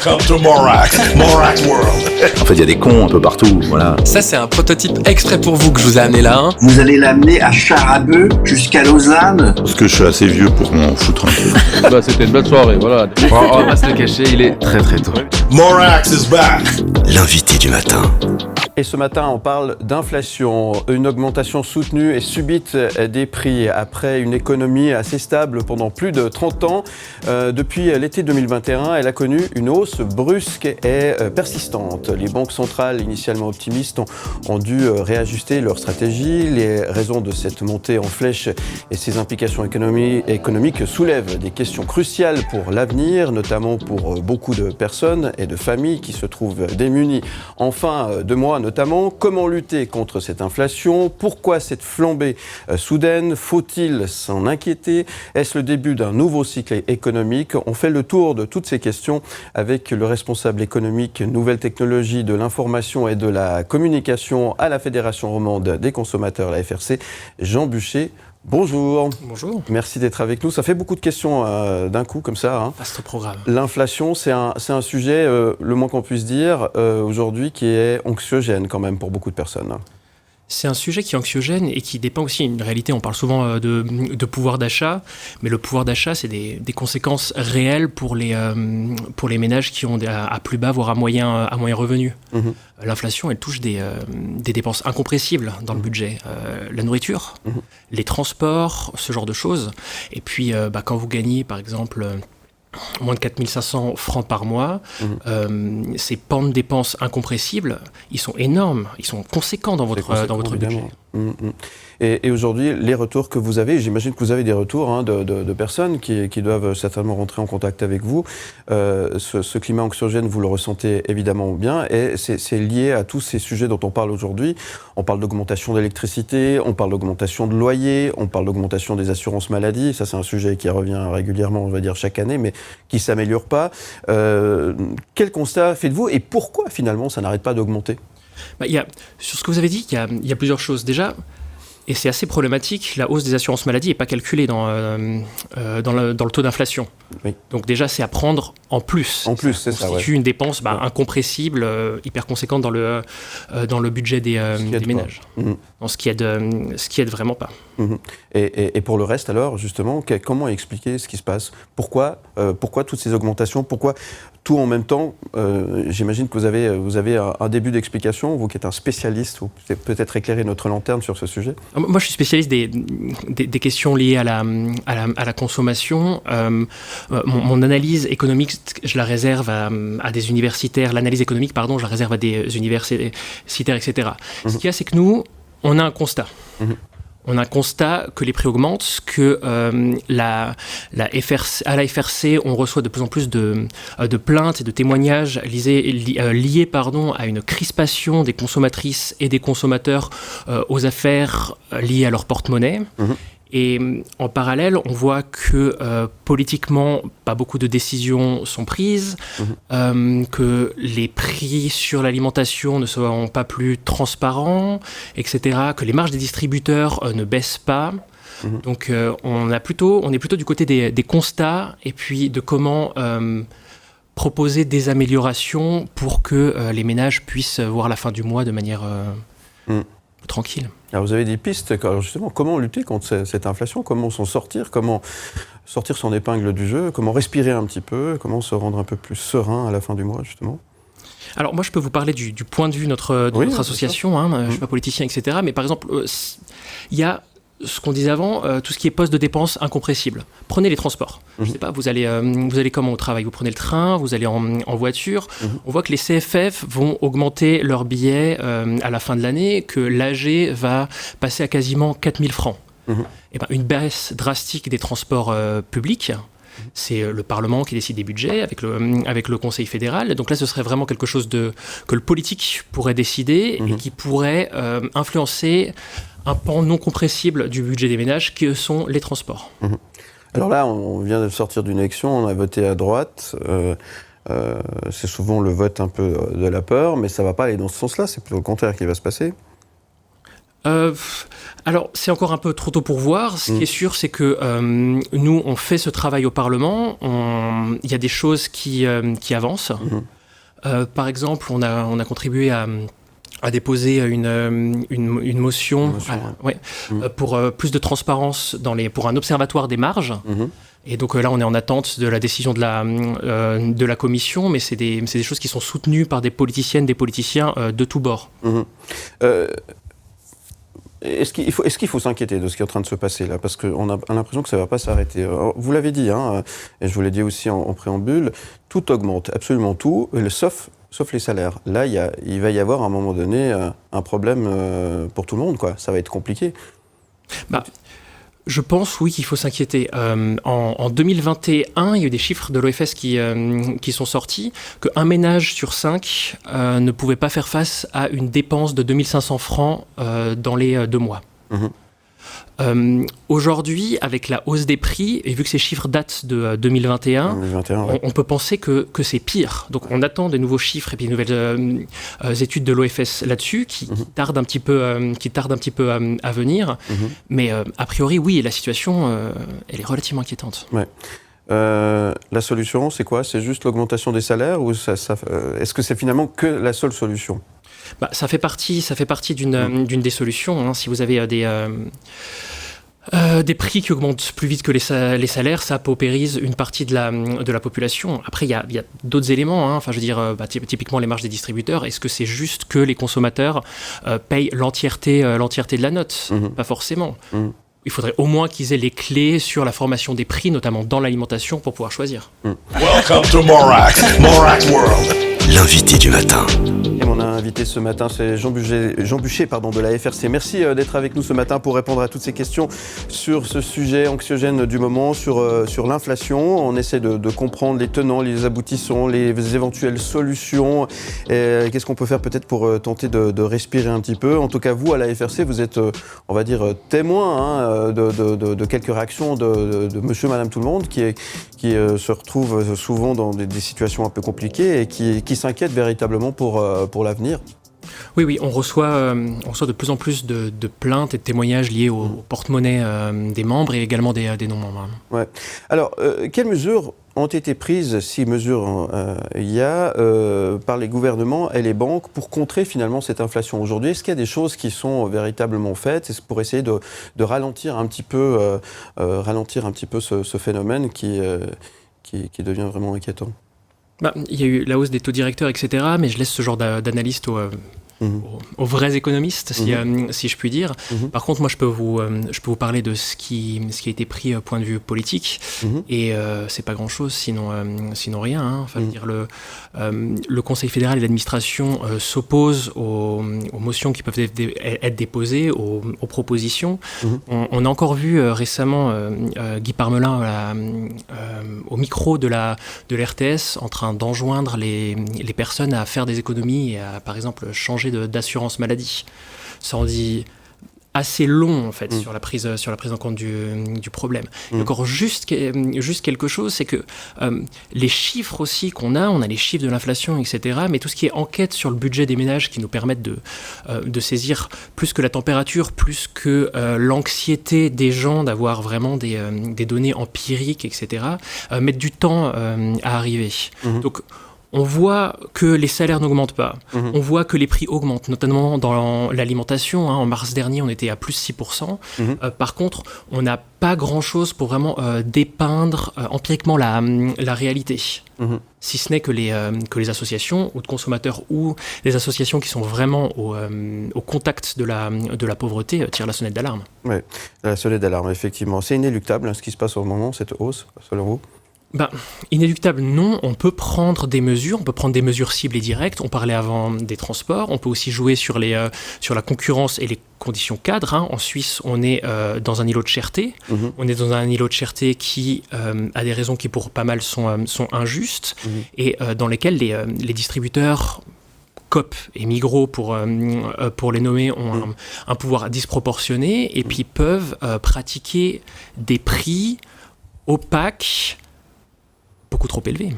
Welcome to Morac World. En fait, il y a des cons un peu partout, voilà. Ça, c'est un prototype exprès pour vous que je vous ai amené là. Hein. Vous allez l'amener à Charabeu jusqu'à Lausanne. Parce que je suis assez vieux pour m'en foutre un peu. Bah, c'était une belle soirée, voilà. On va pas se le cacher, il est très très tôt. Morax is back. L'invité du matin. Et ce matin, on parle d'inflation, une augmentation soutenue et subite des prix après une économie assez stable pendant plus de 30 ans. Depuis l'été 2021, elle a connu une hausse brusque et persistante. Les banques centrales, initialement optimistes, ont dû réajuster leur stratégie. Les raisons de cette montée en flèche et ses implications économiques soulèvent des questions cruciales pour l'avenir, notamment pour beaucoup de personnes et de familles qui se trouvent démunies en fin de mois. Notamment, comment lutter contre cette inflation? Pourquoi cette flambée soudaine? Faut-il s'en inquiéter? Est-ce le début d'un nouveau cycle économique? On fait le tour de toutes ces questions avec le responsable économique nouvelles technologies de l'information et de la communication à la Fédération romande des consommateurs, la FRC, Jean Buchet. Bonjour. Bonjour. Merci d'être avec nous. Ça fait beaucoup de questions d'un coup, comme ça. Hein. Vaste programme. L'inflation, c'est un sujet, le moins qu'on puisse dire, aujourd'hui, qui est anxiogène quand même pour beaucoup de personnes. C'est un sujet qui est anxiogène et qui dépend aussi d'une réalité. On parle souvent de pouvoir d'achat, mais le pouvoir d'achat, c'est des conséquences réelles pour les ménages qui ont à plus bas, voire à moyen revenu. Mmh. L'inflation, elle touche des dépenses incompressibles dans le budget. La nourriture, les transports, ce genre de choses. Et puis, quand vous gagnez, par exemple, moins de 4 500 francs par mois, ces pans de dépenses incompressibles, ils sont énormes, ils sont conséquents dans votre budget. Et aujourd'hui, les retours que vous avez, j'imagine que vous avez des retours de personnes qui doivent certainement rentrer en contact avec vous. Ce climat anxiogène, vous le ressentez évidemment bien, et c'est lié à tous ces sujets dont on parle aujourd'hui. On parle d'augmentation d'électricité, on parle d'augmentation de loyer, on parle d'augmentation des assurances maladie. Ça, c'est un sujet qui revient régulièrement, on va dire chaque année, mais qui ne s'améliore pas. Quel constat faites-vous et pourquoi finalement ça n'arrête pas d'augmenter? Sur ce que vous avez dit, il y a plusieurs choses. Déjà, et c'est assez problématique, la hausse des assurances maladie n'est pas calculée dans le taux d'inflation. Oui. Donc déjà, c'est à prendre en plus. En plus, c'est ça. Ça constitue une dépense incompressible, hyper conséquente dans le budget des ménages. Dans ce qui aide vraiment pas. Et pour le reste, alors, justement, comment expliquer ce qui se passe? Pourquoi toutes ces augmentations? Pourquoi tout en même temps? J'imagine que vous avez un début d'explication, vous qui êtes un spécialiste, vous pouvez peut-être éclairer notre lanterne sur ce sujet. Moi, je suis spécialiste des questions liées à la consommation. Mon analyse économique, je la réserve à des universitaires. L'analyse économique, pardon, je la réserve à des universitaires, etc. Ce qu'il y a, c'est que nous, on a un constat. On a un constat que les prix augmentent, que à la FRC, on reçoit de plus en plus de plaintes et de témoignages liés à une crispation des consommatrices et des consommateurs aux affaires liées à leur porte-monnaie. Et en parallèle, on voit que politiquement, pas beaucoup de décisions sont prises, que les prix sur l'alimentation ne sont pas plus transparents, etc., que les marges des distributeurs ne baissent pas. Donc on est plutôt du côté des constats et puis de comment proposer des améliorations pour que les ménages puissent voir la fin du mois de manière tranquille. Alors vous avez des pistes, justement, comment lutter contre cette inflation, comment s'en sortir, comment sortir son épingle du jeu, comment respirer un petit peu, comment se rendre un peu plus serein à la fin du mois, justement? Alors moi je peux vous parler du point de vue de notre association, je ne suis pas politicien, etc. Mais par exemple, il y a ce qu'on disait avant, tout ce qui est poste de dépenses incompressible. Prenez les transports. Je ne sais pas, vous allez comment au travail? Vous prenez le train, vous allez en voiture. On voit que les CFF vont augmenter leurs billets à la fin de l'année, que l'AG va passer à quasiment 4 000 francs. Et une baisse drastique des transports publics. C'est le Parlement qui décide des budgets avec le Conseil fédéral. Donc là, ce serait vraiment quelque chose que le politique pourrait décider et qui pourrait influencer un pan non compressible du budget des ménages, que sont les transports. Alors là, on vient de sortir d'une élection, on a voté à droite. C'est souvent le vote un peu de la peur, mais ça ne va pas aller dans ce sens-là, c'est plutôt le contraire qui va se passer. Alors, c'est encore un peu trop tôt pour voir. Ce qui est sûr, c'est que nous, on fait ce travail au Parlement. Il y a des choses qui avancent. Par exemple, on a contribué à déposer une motion pour plus de transparence pour un observatoire des marges. Et donc là, on est en attente de la décision de la commission, mais c'est des choses qui sont soutenues par des politiciennes, des politiciens de tous bords. Est-ce qu'il faut s'inquiéter de ce qui est en train de se passer là? Parce qu'on a l'impression que ça ne va pas s'arrêter. Alors, vous l'avez dit, et je vous l'ai dit aussi en préambule, tout augmente, absolument tout, sauf les salaires. Là, il va y avoir à un moment donné un problème pour tout le monde, quoi. Ça va être compliqué. Je pense, oui, qu'il faut s'inquiéter. En 2021, il y a eu des chiffres de l'OFS qui sont sortis, qu'un ménage sur 5 ne pouvait pas faire face à une dépense de 2500 francs dans les 2 mois. Aujourd'hui, avec la hausse des prix, et vu que ces chiffres datent de 2021, on peut penser que c'est pire. Donc on attend des nouveaux chiffres et puis de nouvelles études de l'OFS là-dessus qui tardent un petit peu à venir. Mais a priori, oui, la situation, elle est relativement inquiétante. Ouais. La solution, c'est quoi? C'est juste l'augmentation des salaires ou est-ce que c'est finalement que la seule solution? Ça fait partie d'une des solutions. Si vous avez des prix qui augmentent plus vite que les salaires, ça paupérise une partie de la population. Après, il y a d'autres éléments. Enfin, je veux dire, typiquement les marges des distributeurs. Est-ce que c'est juste que les consommateurs payent l'entièreté de la note? Pas forcément. Il faudrait au moins qu'ils aient les clés sur la formation des prix, notamment dans l'alimentation, pour pouvoir choisir. Welcome to Morax World. L'invité du matin. Et mon invité ce matin, c'est Jean Bûcher de la FRC. Merci d'être avec nous ce matin pour répondre à toutes ces questions sur ce sujet anxiogène du moment, sur l'inflation. On essaie de comprendre les tenants, les aboutissants, les éventuelles solutions. Qu'est-ce qu'on peut faire peut-être pour tenter de respirer un petit peu. En tout cas, vous, à la FRC, vous êtes, on va dire, témoin de quelques réactions de monsieur, madame, tout le monde qui se retrouvent souvent dans des situations un peu compliquées et qui s'inquiètent véritablement pour l'avenir. Oui, on reçoit de plus en plus de plaintes et de témoignages liés au porte-monnaie des membres et également des non-membres. Ouais. Alors, quelles mesures ont été prises, si mesures il y a, par les gouvernements et les banques pour contrer finalement cette inflation aujourd'hui? Est-ce qu'il y a des choses qui sont véritablement faites pour essayer de ralentir un petit peu ce phénomène qui devient vraiment inquiétant? Il y a eu la hausse des taux directeurs, etc., mais je laisse ce genre d'analyste aux vrais économistes, si je puis dire. Par contre, moi, je peux vous parler de ce qui a été pris au point de vue politique, et c'est pas grand-chose, sinon rien. Enfin, je veux dire, le Conseil fédéral et l'administration s'opposent aux motions qui peuvent être déposées, aux propositions. On a encore vu récemment Guy Parmelin au micro de l'RTS en train d'enjoindre les personnes à faire des économies et à, par exemple, changer d'assurance maladie. Ça en dit assez long en fait sur la prise en compte du problème. Et encore juste quelque chose, c'est que les chiffres aussi qu'on a, on a les chiffres de l'inflation, etc. Mais tout ce qui est enquête sur le budget des ménages qui nous permettent de saisir plus que la température, plus que l'anxiété des gens d'avoir vraiment des données empiriques, etc. Mettent du temps à arriver. Donc on voit que les salaires n'augmentent pas. On voit que les prix augmentent, notamment dans l'alimentation. En mars dernier, on était à plus 6%. Par contre, on n'a pas grand-chose pour vraiment dépeindre empiriquement la réalité. Si ce n'est que les associations ou de consommateurs ou les associations qui sont vraiment au contact de la pauvreté tirent la sonnette d'alarme. Oui, la sonnette d'alarme, effectivement. C'est inéluctable ce qui se passe au moment, cette hausse, selon vous? Inéluctable, non. On peut prendre des mesures, ciblées directes. On parlait avant des transports. On peut aussi jouer sur la concurrence et les conditions cadres. En Suisse, on est dans un îlot de cherté. On est dans un îlot de cherté qui a des raisons qui, pour pas mal, sont injustes et dans lesquelles les distributeurs Coop et Migros, pour les nommer, ont un pouvoir disproportionné et puis peuvent pratiquer des prix opaques beaucoup trop élevé.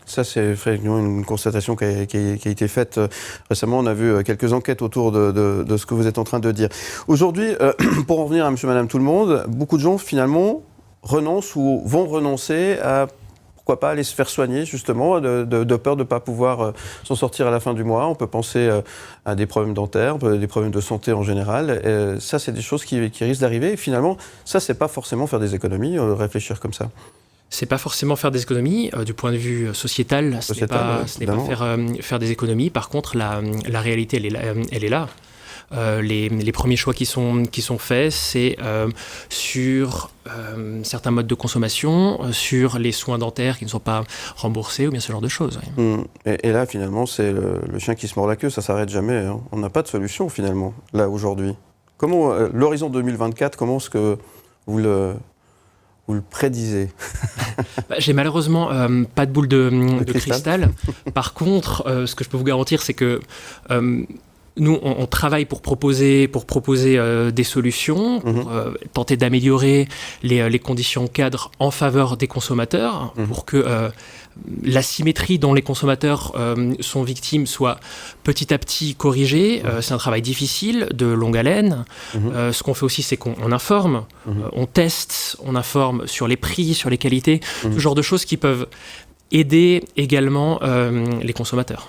Ça, c'est effectivement une constatation qui a été faite récemment. On a vu quelques enquêtes autour de ce que vous êtes en train de dire. Aujourd'hui, pour en revenir à monsieur, madame, tout le monde, beaucoup de gens, finalement, renoncent ou vont renoncer à, pourquoi pas, aller se faire soigner, justement, de peur de ne pas pouvoir s'en sortir à la fin du mois. On peut penser à des problèmes dentaires, des problèmes de santé en général. Et ça, c'est des choses qui risquent d'arriver. Et finalement, ça, c'est pas forcément faire des économies, réfléchir comme ça. C'est pas forcément faire des économies du point de vue sociétal. Ce n'est pas faire des économies. Par contre, la réalité, elle est là. Les premiers choix qui sont faits, c'est sur certains modes de consommation, sur les soins dentaires qui ne sont pas remboursés ou bien ce genre de choses. Oui. Et là, finalement, c'est le chien qui se mord la queue, ça s'arrête jamais. Hein. On n'a pas de solution, finalement, là, aujourd'hui. Comment, l'horizon 2024, comment est-ce que vous le prédisez? J'ai malheureusement pas de boule de cristal. Par contre, ce que je peux vous garantir, c'est que nous, on travaille pour proposer des solutions, pour tenter d'améliorer les conditions cadres en faveur des consommateurs, pour que l'asymétrie dont les consommateurs sont victimes soit petit à petit corrigée. C'est un travail difficile, de longue haleine. Ce qu'on fait aussi, c'est qu'on informe, on teste, on informe sur les prix, sur les qualités, ce genre de choses qui peuvent aider également les consommateurs.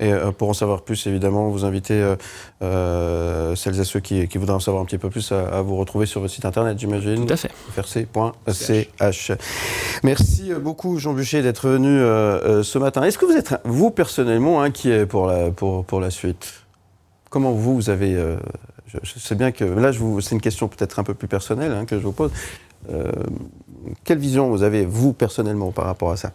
Et pour en savoir plus, évidemment, vous invitez celles et ceux qui voudraient en savoir un petit peu plus à vous retrouver sur votre site internet, j'imagine. Tout à fait. frc.ch. Merci beaucoup, Jean Buchet, d'être venu ce matin. Est-ce que vous êtes, vous, personnellement, inquiet pour la suite? Comment vous avez... je sais bien que... Là, c'est une question peut-être un peu plus personnelle que je vous pose. Quelle vision vous avez, vous, personnellement, par rapport à ça?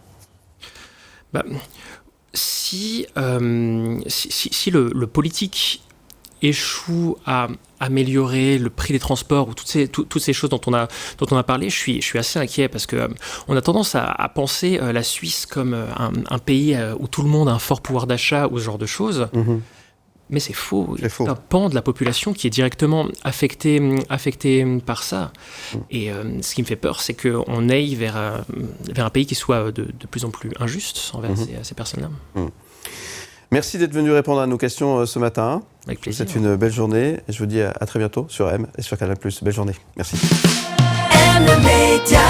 Si le politique échoue à améliorer le prix des transports ou toutes ces choses dont on a parlé, je suis assez inquiet parce que on a tendance à penser la Suisse comme un pays où tout le monde a un fort pouvoir d'achat ou ce genre de choses. Mais c'est faux. Il y a un pan de la population qui est directement affecté par ça. Et ce qui me fait peur, c'est qu'on aille vers un pays qui soit de plus en plus injuste envers ces personnes-là. Merci d'être venu répondre à nos questions ce matin. Avec plaisir. C'est une belle journée et je vous dis à très bientôt sur M et sur Canal+. Belle journée. Merci. M Média.